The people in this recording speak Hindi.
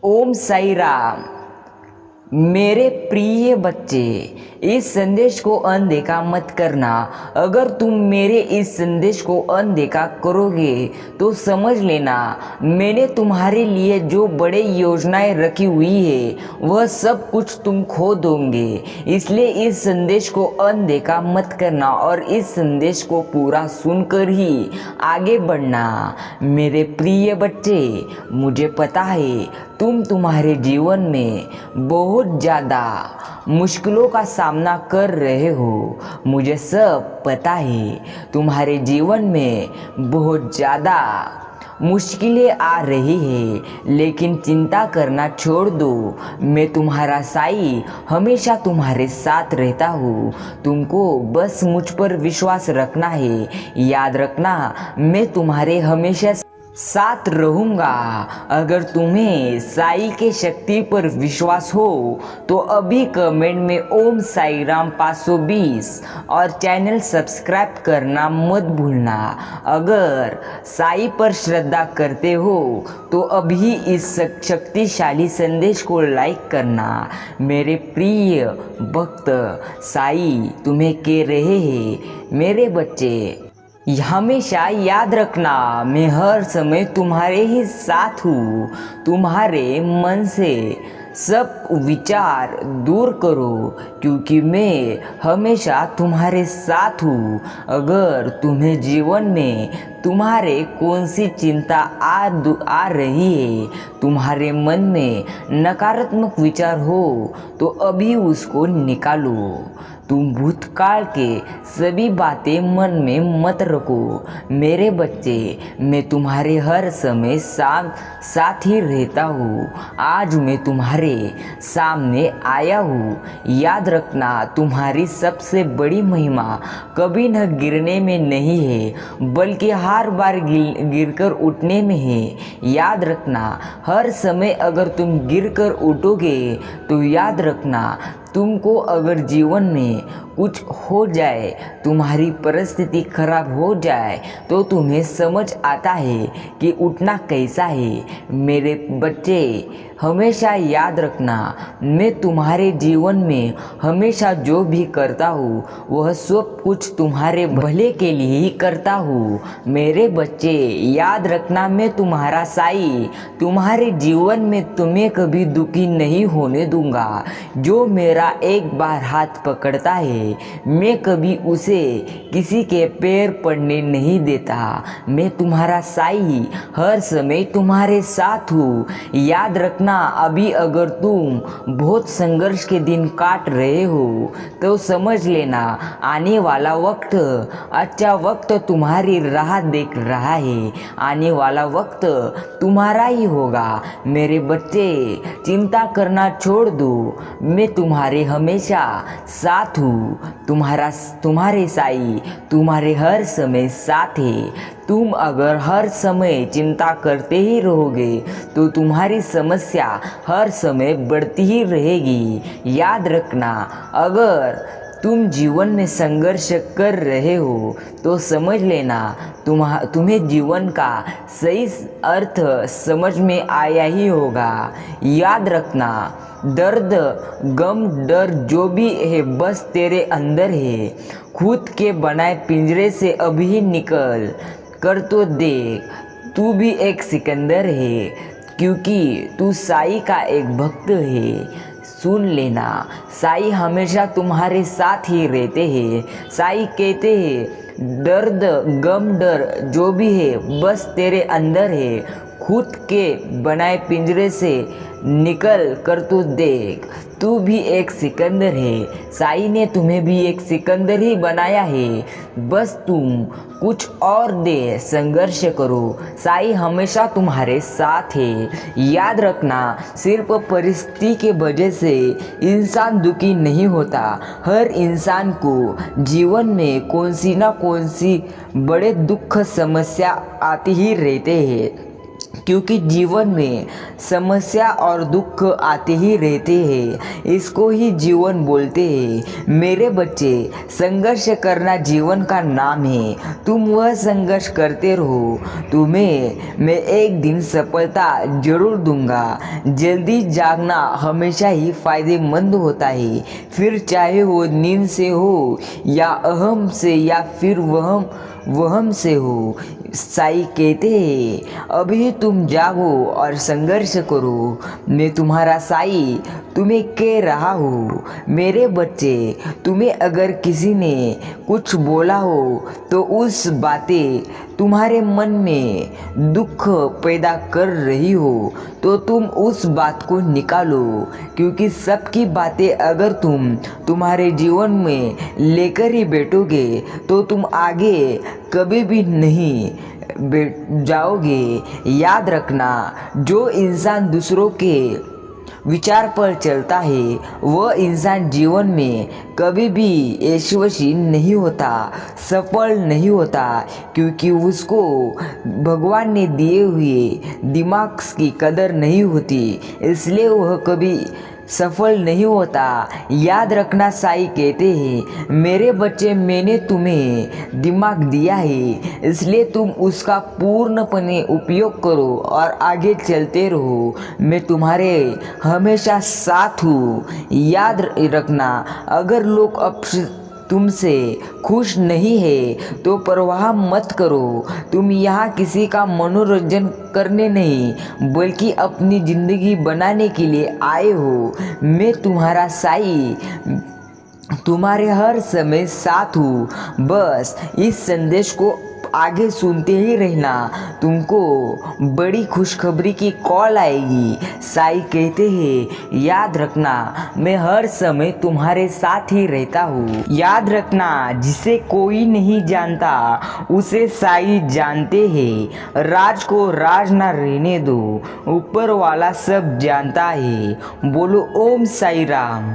ओम साई राम। मेरे प्रिय बच्चे, इस संदेश को अनदेखा मत करना। अगर तुम मेरे इस संदेश को अनदेखा करोगे तो समझ लेना मैंने तुम्हारे लिए जो बड़े योजनाएं रखी हुई है वह सब कुछ तुम खो दोगे। इसलिए इस संदेश को अनदेखा मत करना और इस संदेश को पूरा सुनकर ही आगे बढ़ना। मेरे प्रिय बच्चे, मुझे पता है तुम्हारे जीवन में बहुत ज़्यादा मुश्किलों का सामना कर रहे हो। मुझे सब पता है तुम्हारे जीवन में बहुत ज़्यादा मुश्किलें आ रही है, लेकिन चिंता करना छोड़ दो। मैं तुम्हारा साई हमेशा तुम्हारे साथ रहता हूँ। तुमको बस मुझ पर विश्वास रखना है। याद रखना, मैं तुम्हारे हमेशा साथ रहूँगा। अगर तुम्हें साई के शक्ति पर विश्वास हो तो अभी कमेंट में ओम साई राम 520 और चैनल सब्सक्राइब करना मत भूलना। अगर साई पर श्रद्धा करते हो तो अभी इस शक्तिशाली संदेश को लाइक करना। मेरे प्रिय भक्त, साई तुम्हें कह रहे हैं, मेरे बच्चे हमेशा याद रखना मैं हर समय तुम्हारे ही साथ हूँ। तुम्हारे मन से सब विचार दूर करो, क्योंकि मैं हमेशा तुम्हारे साथ हूँ। अगर तुम्हें जीवन में तुम्हारे कौन सी चिंता आ रही है, तुम्हारे मन में नकारात्मक विचार हो तो अभी उसको निकालो। तुम भूतकाल के सभी बातें मन में मत रखो। मेरे बच्चे, मैं तुम्हारे हर समय साथ ही रहता हूँ। आज मैं तुम्हारे सामने आया हूँ। याद रखना, तुम्हारी सबसे बड़ी महिमा कभी न गिरने में नहीं है, बल्कि हर बार गिरकर उठने में है। याद रखना, हर समय अगर तुम गिरकर उठोगे तो याद रखना, तुमको अगर जीवन में कुछ हो जाए, तुम्हारी परिस्थिति खराब हो जाए, तो तुम्हें समझ आता है कि उठना कैसा है। मेरे बच्चे, हमेशा याद रखना, मैं तुम्हारे जीवन में हमेशा जो भी करता हूँ वह सब कुछ तुम्हारे भले के लिए ही करता हूँ। मेरे बच्चे, याद रखना, मैं तुम्हारा साई तुम्हारे जीवन में तुम्हें कभी दुखी नहीं होने दूंगा। जो मेरा एक बार हाथ पकड़ता है, मैं कभी उसे किसी के पैर पड़ने नहीं देता। मैं तुम्हारा साई हर समय तुम्हारे साथ हूँ। याद रखना, अभी अगर तुम बहुत संघर्ष के दिन काट रहे हो तो समझ लेना आने वाला वक्त, अच्छा वक्त तुम्हारी राह देख रहा है। आने वाला वक्त तुम्हारा ही होगा। मेरे बच्चे, चिंता करना छोड़ दो, मैं तुम्हारे हमेशा साथ हूँ। तुम्हारे साई तुम्हारे हर समय साथ है। तुम अगर हर समय चिंता करते ही रहोगे तो तुम्हारी समस्या हर समय बढ़ती ही रहेगी। याद रखना, अगर तुम जीवन में संघर्ष कर रहे हो तो समझ लेना तुम्हें जीवन का सही अर्थ समझ में आया ही होगा। याद रखना, दर्द, गम, डर जो भी है बस तेरे अंदर है। खुद के बनाए पिंजरे से अभी निकल कर तो देख, तू भी एक सिकंदर है, क्योंकि तू साई का एक भक्त है। सुन लेना, साई हमेशा तुम्हारे साथ ही रहते हैं। साई कहते हैं, दर्द, गम, डर जो भी है बस तेरे अंदर है। खुद के बनाए पिंजरे से निकल कर तो देख, तू भी एक सिकंदर है। साई ने तुम्हें भी एक सिकंदर ही बनाया है, बस तुम कुछ और दे संघर्ष करो। साई हमेशा तुम्हारे साथ है। याद रखना, सिर्फ परिस्थिति के वजह से इंसान दुखी नहीं होता। हर इंसान को जीवन में कौन सी बड़े दुख समस्या आती ही रहते हैं। क्योंकि जीवन में समस्या और दुख आते ही रहते हैं, इसको ही जीवन बोलते हैं। मेरे बच्चे, संघर्ष करना जीवन का नाम है। तुम वह संघर्ष करते रहो, तुम्हें मैं एक दिन सफलता जरूर दूंगा। जल्दी जागना हमेशा ही फायदेमंद होता है, फिर चाहे वो नींद से हो या अहम से या फिर वहम से हो। साई कहते हैं, अभी तुम जागो और संघर्ष करो। मैं तुम्हारा साई तुम्हें कह रहा हूँ। मेरे बच्चे, तुम्हें अगर किसी ने कुछ बोला हो तो उस बातें तुम्हारे मन में दुख पैदा कर रही हो तो तुम उस बात को निकालो, क्योंकि सबकी बातें अगर तुम तुम्हारे जीवन में लेकर ही बैठोगे तो तुम आगे कभी भी नहीं जाओगे। याद रखना, जो इंसान दूसरों के विचार पर चलता है वह इंसान जीवन में कभी भी यशस्वी नहीं होता, सफल नहीं होता, क्योंकि उसको भगवान ने दिए हुए दिमाग की कदर नहीं होती, इसलिए वह कभी सफल नहीं होता। याद रखना, साई कहते हैं, मेरे बच्चे, मैंने तुम्हें दिमाग दिया है, इसलिए तुम उसका पूर्णपणे उपयोग करो और आगे चलते रहो। मैं तुम्हारे हमेशा साथ हूँ। याद रखना, अगर लोग अब तुमसे खुश नहीं है तो परवाह मत करो। तुम यहाँ किसी का मनोरंजन करने नहीं बल्कि अपनी ज़िंदगी बनाने के लिए आए हो। मैं तुम्हारा साई तुम्हारे हर समय साथ हूँ। बस इस संदेश को आगे सुनते ही रहना, तुमको बड़ी खुशखबरी की कॉल आएगी। साई कहते हैं, याद रखना, मैं हर समय तुम्हारे साथ ही रहता हूँ। याद रखना, जिसे कोई नहीं जानता उसे साई जानते हैं। राज को राज ना रहने दो, ऊपर वाला सब जानता है। बोलो ओम साई राम।